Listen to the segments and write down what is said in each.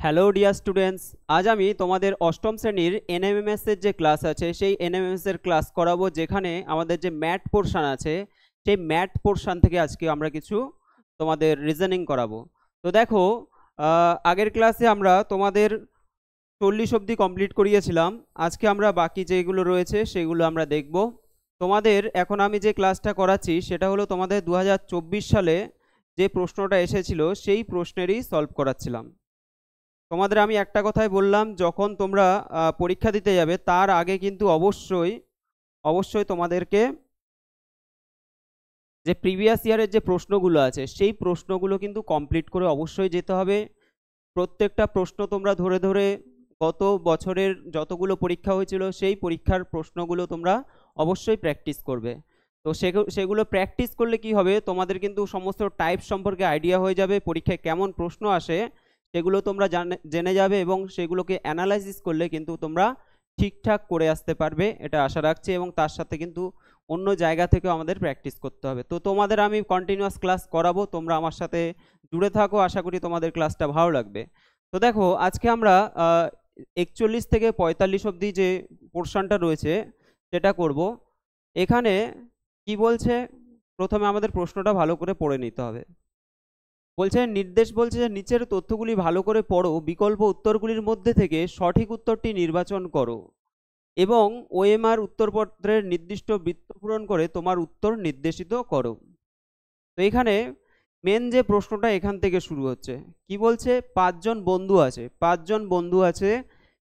Hello dear students, আজ আমি তোমাদের অষ্টম শ্রেণীর এনএমএমএস এর যে ক্লাস আছে সেই এনএমএমএস এর ক্লাস করাবো, যেখানে আমাদের যে ম্যাথ পোর্শন আছে সেই ম্যাথ পোর্শন থেকে আজকে আমরা কিছু তোমাদের রিজনিং করাবো। তো দেখো, আগের ক্লাসে আমরা তোমাদের 40 অবধি কমপ্লিট করিয়েছিলাম। আজকে আমরা বাকি যেগুলো রয়েছে সেগুলো আমরা দেখব। তোমাদের এখন আমি যে ক্লাসটা করাচ্ছি সেটা হলো তোমাদের 2024 সালে যে প্রশ্নটা এসেছিল সেই প্রশ্নেরই সলভ করাচ্ছিলাম। তোমাদের আমি একটা কথাই বললাম, যখন তোমরা পরীক্ষা দিতে যাবে তার আগে কিন্তু অবশ্যই অবশ্যই তোমাদেরকে যে প্রিভিয়াস ইয়ারের যে প্রশ্নগুলো আছে সেই প্রশ্নগুলো কিন্তু কমপ্লিট করে অবশ্যই যেতে হবে। প্রত্যেকটা প্রশ্ন তোমরা ধরে ধরে গত বছরের যতগুলো পরীক্ষা হয়েছিল সেই পরীক্ষার প্রশ্নগুলো তোমরা অবশ্যই প্র্যাকটিস করবে। তো সেগুলো প্র্যাকটিস করলে কি হবে, তোমাদের কিন্তু সমস্ত টাইপ সম্পর্কে আইডিয়া হয়ে যাবে, পরীক্ষায় কেমন প্রশ্ন আসে সেগুলো তোমরা জেনে যাবে এবং সেগুলোকে অ্যানালাইসিস করলে কিন্তু তোমরা ঠিকঠাক করে আসতে পারবে, এটা আশা রাখছি। এবং তার সাথে কিন্তু অন্য জায়গা থেকেও আমাদের প্র্যাকটিস করতে হবে। তো তোমাদের আমি কন্টিনিউয়াস ক্লাস করাবো, তোমরা আমার সাথে জুড়ে থাকো, আশা করি তোমাদের ক্লাসটা ভালো লাগবে। তো দেখো, আজকে আমরা 41 থেকে 45 অবধি যে পোর্শনটা রয়েছে সেটা করব। এখানে কি বলছে, প্রথমে আমাদের প্রশ্নটা ভালো করে পড়ে নিতে হবে। বলছে, নির্দেশ বলছে যে নিচের তথ্যগুলি ভালো করে পড়ো, বিকল্প উত্তরগুলির মধ্যে থেকে সঠিক উত্তরটি নির্বাচন করো এবং ওএমআর উত্তরপত্রের নির্দিষ্ট বৃত্ত পূরণ করে তোমার উত্তর নির্দেশিত করো। তো এখানে মেন যে প্রশ্নটা এখান থেকে শুরু হচ্ছে, কি বলছে, 5 জন বন্ধু আছে, 5 জন বন্ধু আছে,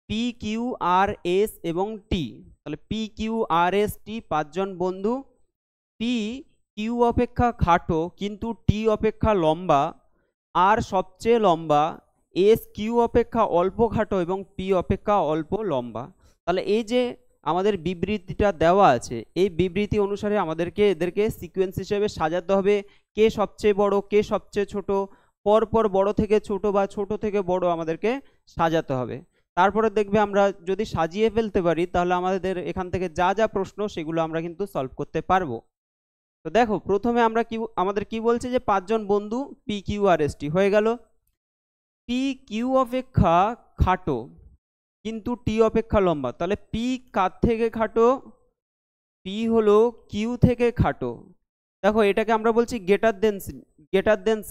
পি কিউ আর এস এবং টি। তাহলে পি কিউ আর এস টি 5 জন বন্ধু। পি কিউ অপেক্ষা খাটো কিন্তু টি অপেক্ষা লম্বা, আর সবচেয়ে লম্বা, এস কিউ অপেক্ষা অল্প খাটো এবং পি অপেক্ষা অল্প লম্বা। তাহলে এই যে আমাদের বিবৃতিটা দেওয়া আছে, এই বিবৃতি অনুসারে আমাদেরকে এদেরকে সিকোয়েন্স হিসেবে সাজাতে হবে, কে সবচেয়ে বড় কে সবচেয়ে ছোট, পরপর বড় থেকে ছোট বা ছোট থেকে বড় আমাদেরকে সাজাতে হবে। তারপরে দেখবে আমরা যদি সাজিয়ে ফেলতে পারি তাহলে আমাদের এখান থেকে যা যা প্রশ্ন সেগুলো আমরা কিন্তু সলভ করতে পারবো। তো দেখো, প্রথমে আমরা কি আমাদের কি বলছে যে 5 জন বন্ধু পি কিউ আর এস টি হয়ে গেল। পি কিউ অপেক্ষা খাটো কিন্তু টি অপেক্ষা লম্বা, তাহলে পি কার থেকে খাটো, পি হলো কিউ থেকে খাটো। দেখো, এটাকে আমরা বলছি গেটার দেন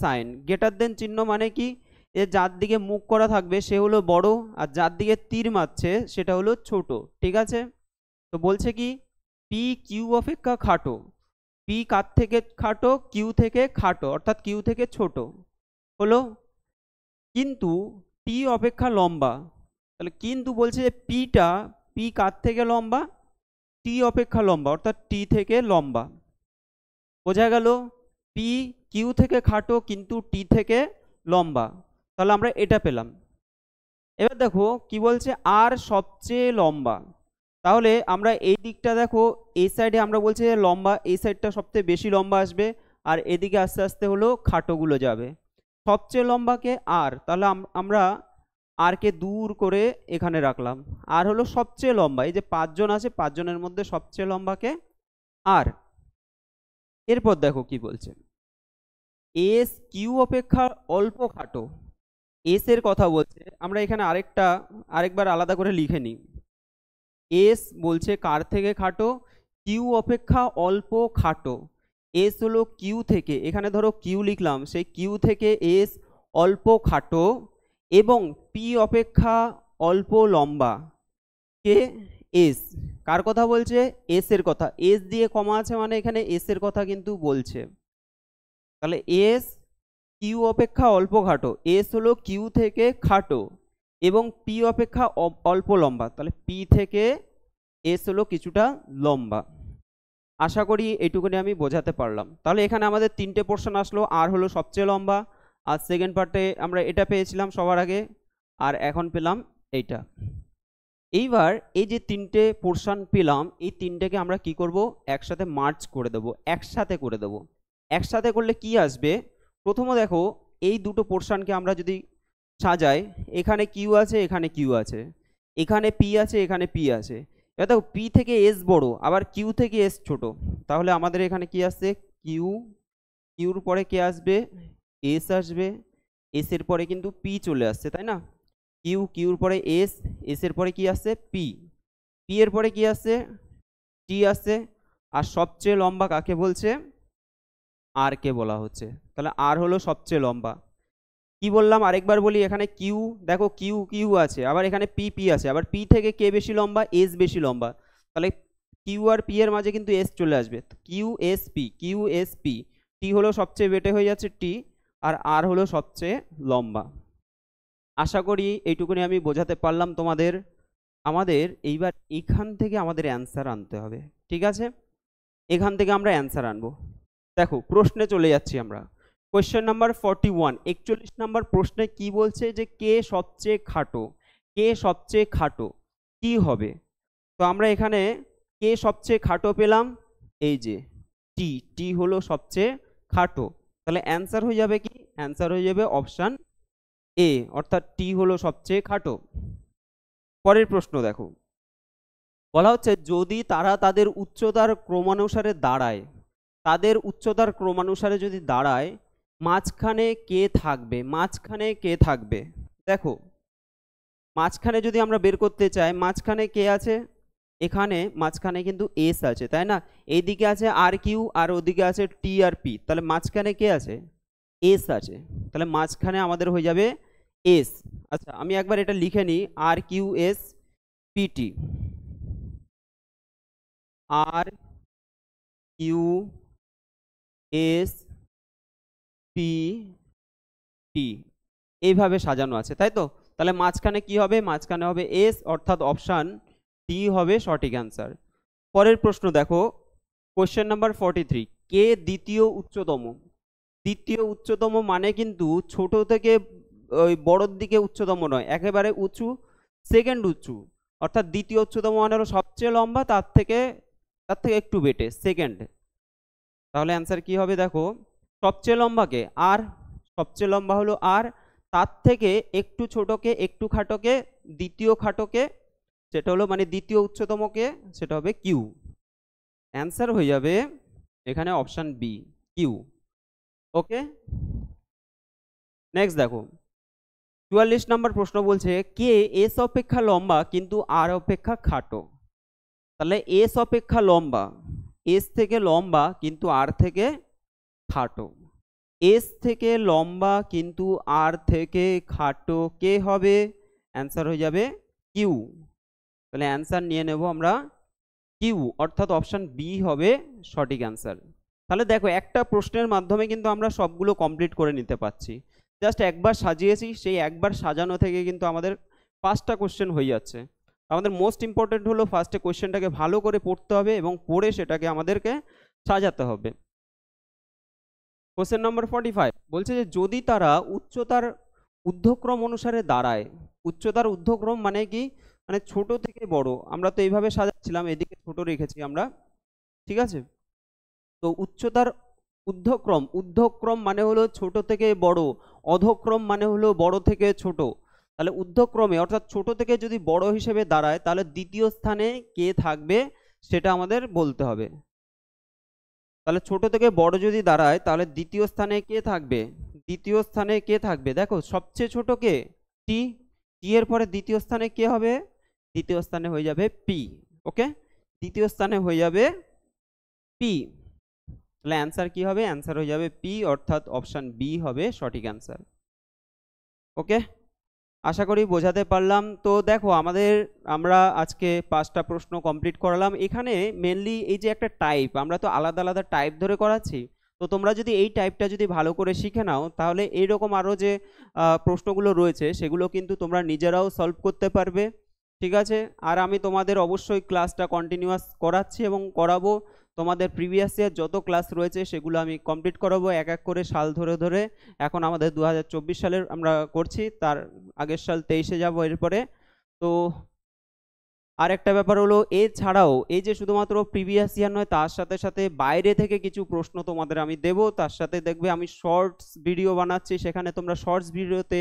সাইন। গেটার দেন চিহ্ন মানে কি, এ যার দিকে মুখ করা থাকবে সে হলো বড়, আর যার দিকে তীর মারছে সেটা হলো ছোট। ঠিক আছে, তো বলছে কি, পি কিউ অপেক্ষা খাটো, পি কার থেকে খাটো, কিউ থেকে খাটো অর্থাৎ কিউ থেকে ছোট হলো, কিন্তু টি অপেক্ষা লম্বা। তাহলে কিন্তু বলছে যে পি কার থেকে লম্বা, টি অপেক্ষা লম্বা অর্থাৎ টি থেকে লম্বা। বোঝা গেল, পি কিউ থেকে খাটো কিন্তু টি থেকে লম্বা। তাহলে আমরা এটা পেলাম। এবার দেখো কি বলছে, আর সবচেয়ে লম্বা। তাহলে আমরা এই দিকটা দেখো, এই সাইডে আমরা বলছি যে লম্বা, এই সাইডটা সবচেয়ে বেশি লম্বা আসবে, আর এদিকে আস্তে আস্তে হলো খাটোগুলো যাবে। সবচেয়ে লম্বাকে আর, তাহলে আমরা আর কে দূর করে এখানে রাখলাম, আর হলো সবচেয়ে লম্বা। এই যে 5 জন আছে, 5 জনের মধ্যে সবচেয়ে লম্বাকে আর। এরপর দেখো কি বলছে, এস কিউ অপেক্ষা অল্প খাটো, এস এর কথা বলছে। আমরা এখানে আরেকবার আলাদা করে লিখে নিই। এস বলছে কার থেকে খাটো, কিউ অপেক্ষা অল্প খাটো। এস হলো কিউ থেকে, এখানে ধরো কিউ লিখলাম, সেই কিউ থেকে এস অল্প খাটো এবং পি অপেক্ষা অল্প লম্বা। কে, এস। কার কথা বলছে, এস এর কথা। এস দিয়ে কমা আছে মানে এখানে এস এর কথা কিন্তু বলছে। তাহলে এস কিউ অপেক্ষা অল্প খাটো, এস হলো কিউ থেকে খাটো এবং পি অপেক্ষা অল্প লম্বা। তাহলে পি থেকে এস হলো কিছুটা লম্বা। আশা করি এইটুকুনি আমি বোঝাতে পারলাম। তাহলে এখানে আমাদের 3টে পোর্শন আসলো, আর হলো সবচেয়ে লম্বা, আর সেকেন্ড পার্টে আমরা এটা পেয়েছিলাম সবার আগে, আর এখন পেলাম এইটা। এইবার এই যে 3টে পোর্শন পেলাম, এই 3টেকে আমরা কি করব, একসাথে মার্জ করে দেবো, একসাথে করে দেবো। একসাথে করলে কি আসবে, প্রথমে দেখো এই দুটো পোর্শনকে আমরা যদি সাজাই, এখানে কিউ আছে, এখানে কিউ আছে, এখানে পি আছে, এখানে পি আছে। এবার দেখো, পি থেকে এস বড় আবার কিউ থেকে এস ছোট, তাহলে আমাদের এখানে কি আসছে, কিউর পরে কে আসবে, এস আসবে, এস এর পরে কিন্তু পি চলে আসছে, তাই না। কিউ, কিউর পরে এস, এস এর পরে কি আসছে পি, পি এর পরে কি আসছে টি আসছে, আর সবচেয়ে লম্বা কাকে বলছে আর কে বলা হচ্ছে, তাহলে আর হলো সবচেয়ে লম্বা। কি বললাম আরেকবার বলি, এখানে কিউ দেখো কিউ কিউ আছে, আবার এখানে পি পি আছে, আবার পি থেকে কে বেশি লম্বা এস বেশি লম্বা, তাহলে কিউ আর পি এর মাঝে কিন্তু এস চলে আসবে, Q S P, Q S P, টি হলো সবচেয়ে বেটে হয়ে যাচ্ছে টি, আর হলো সবচেয়ে লম্বা। আশা করি এইটুকুনি আমি বোঝাতে পারলাম তোমাদের। আমাদের এইবার এখান থেকে আমাদের অ্যান্সার আনতে হবে, ঠিক আছে, এখান থেকে আমরা অ্যান্সার আনবো। দেখো প্রশ্নে চলে যাচ্ছি আমরা, কোয়েশ্চেন নাম্বার 41, 41 নাম্বার প্রশ্নে কি বলছে যে কে সবচেয়ে খাটো, কে সবচেয়ে খাটো কি হবে। তো আমরা এখানে কে সবচেয়ে খাটো পেলাম, এই যে টি, টি হলো সবচেয়ে খাটো, তাহলে অ্যান্সার হয়ে যাবে কি, অ্যান্সার হয়ে যাবে অপশান এ, অর্থাৎ টি হলো সবচেয়ে খাটো। পরের প্রশ্ন দেখো, বলা হচ্ছে যদি তারা তাদের উচ্চতার ক্রমানুসারে দাঁড়ায়, তাদের উচ্চতার ক্রমানুসারে যদি দাঁড়ায়, মাঝখানে কে থাকবে, মাঝখানে কে থাকবে। দেখো মাঝখানে যদি আমরা বের করতে চাই, মাঝখানে কে আছে, এখানে মাঝখানে কিন্তু এস আছে তাই না, এইদিকে আছে আর কিউ আর ওদিকে আছে টি আর পি, তাহলে মাঝখানে কে আছে এস আছে, তাহলে মাঝখানে আমাদের হয়ে যাবে এস। আচ্ছা আমি একবার এটা লিখে নিই, আর কিউ এস পিটি, আর কিউ এস পি টি, এইভাবে সাজানো আছে তাই তো, তাহলে মাঝখানে কি হবে, মাঝখানে হবে এস, অর্থাৎ অপশান ডি হবে সঠিক অ্যান্সার। পরের প্রশ্ন দেখো, কোশ্চেন নাম্বার 43, কে দ্বিতীয় উচ্চতম, দ্বিতীয় উচ্চতম মানে কিন্তু ছোট থেকে ওই বড়র দিকে উচ্চতম নয়, একেবারে উঁচু, সেকেন্ড উঁচু, অর্থাৎ দ্বিতীয় উচ্চতম মানে হলো সবচেয়ে লম্বা, তার থেকে একটু বেটে সেকেন্ড, তাহলে অ্যান্সার কি হবে দেখো, সবচেয়ে লম্বাকে আর, সবচেয়ে লম্বা হলো আর, তার থেকে একটু ছোটকে একটু খাটোকে দ্বিতীয় খাটোকে, সেটা হলো মানে দ্বিতীয় উচ্চতমকে, সেটা হবে কিউ, অ্যান্সার হয়ে যাবে এখানে option B Q. Okay next দেখো, 44 নম্বর প্রশ্ন বলছে কে এস অপেক্ষা লম্বা কিন্তু আর অপেক্ষা খাটো, তাহলে এস অপেক্ষা লম্বা, এস থেকে লম্বা কিন্তু আর থেকে খাটো, এস থেকে লম্বা কিন্তু আর থেকে খাটো কে হবে, অ্যান্সার হয়ে যাবে কিউ, তাহলে অ্যান্সার নিয়ে নেব আমরা কিউ, অর্থাৎ অপশান বি হবে সঠিক অ্যান্সার। তাহলে দেখো একটা প্রশ্নের মাধ্যমে কিন্তু আমরা সবগুলো কমপ্লিট করে নিতে পারছি, জাস্ট একবার সাজিয়েছি, সেই একবার সাজানো থেকে কিন্তু আমাদের 5টা কোশ্চেন হয়ে যাচ্ছে। আমাদের মোস্ট ইম্পর্টেন্ট হলো ফার্স্টে কোশ্চেনটাকে ভালো করে পড়তে হবে এবং পড়ে সেটাকে আমাদেরকে সাজাতে হবে। কোশ্চেন নম্বর 45 বলছে যে যদি তারা উচ্চতার ঊর্ধ্বক্রম অনুসারে দাঁড়ায়, উচ্চতার ঊর্ধ্বক্রম মানে কি, মানে ছোট থেকে বড়, আমরা তো এইভাবে সাজাচ্ছিলাম, এদিকে ছোট রেখেছি আমরা, ঠিক আছে, তো উচ্চতার ঊর্ধ্বক্রম, ঊর্ধ্বক্রম মানে হলো ছোট থেকে বড়, অধক্রম মানে হলো বড় থেকে ছোট, তাহলে ঊর্ধ্বক্রমে অর্থাৎ ছোট থেকে যদি বড় হিসেবে দাঁড়ায়, তাহলে দ্বিতীয় স্থানে কে থাকবে সেটা আমাদের বলতে হবে। তাহলে ছোট থেকে বড় যদি দাঁড়ায়, তাহলে দ্বিতীয় স্থানে কে থাকবে, দ্বিতীয় স্থানে কে থাকবে, দেখো সবচেয়ে ছোট কে টি, টি এর পরে দ্বিতীয় স্থানে কে হবে, দ্বিতীয় স্থানে হয়ে যাবে পি, ওকে, দ্বিতীয় স্থানে হয়ে যাবে পি, তাহলে অ্যান্সার কি হবে, অ্যান্সার হয়ে যাবে পি, অর্থাৎ অপশান বি হবে সঠিক অ্যান্সার। ওকে আশা করি বোঝাতে পারলাম। তো দেখো আমরা আজকে 5টা প্রশ্ন কমপ্লিট করালাম। এখানে মেনলি এই যে একটা টাইপ, আমরা তো আলাদা আলাদা টাইপ ধরে করাচ্ছি, তো তোমরা যদি এই টাইপটা যদি ভালো করে শিখে নাও, তাহলে এইরকম আরও যে প্রশ্নগুলো রয়েছে সেগুলো কিন্তু তোমরা নিজেরাও সলভ করতে পারবে, ঠিক আছে। আর আমি তোমাদের অবশ্যই ক্লাসটা কন্টিনিউয়াস করাচ্ছি এবং করাবো, তোমাদের প্রিভিয়াস ইয়ার যত ক্লাস রয়েছে সেগুলো আমি কমপ্লিট করাবো এক এক করে সাল ধরে ধরে। এখন আমাদের 2024 সালের আমরা করছি, তার আগের সাল 23-এ যাবো এরপরে। তো আর একটা ব্যাপার হলো, এছাড়াও এই যে শুধুমাত্র প্রিভিয়াস ইয়ার নয়, তার সাথে সাথে বাইরে থেকে কিছু প্রশ্ন তোমাদের আমি দেব, তার সাথে দেখবে আমি শর্টস ভিডিও বানাচ্ছি, সেখানে তোমরা শর্টস ভিডিওতে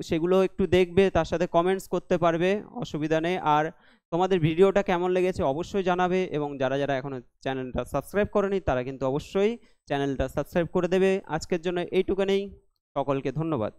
সেগুলো একটু দেখবে, তার সাথে কমেন্টস করতে পারবে, অসুবিধা নেই। আর তোমাদের ভিডিওটা কেমন লেগেছে অবশ্যই জানাবে, এবং যারা যারা এখনো চ্যানেলটা সাবস্ক্রাইব করেনি তারা কিন্তু অবশ্যই চ্যানেলটা সাবস্ক্রাইব করে দেবে। আজকের জন্য এইটুকুনেই, সকলকে ধন্যবাদ।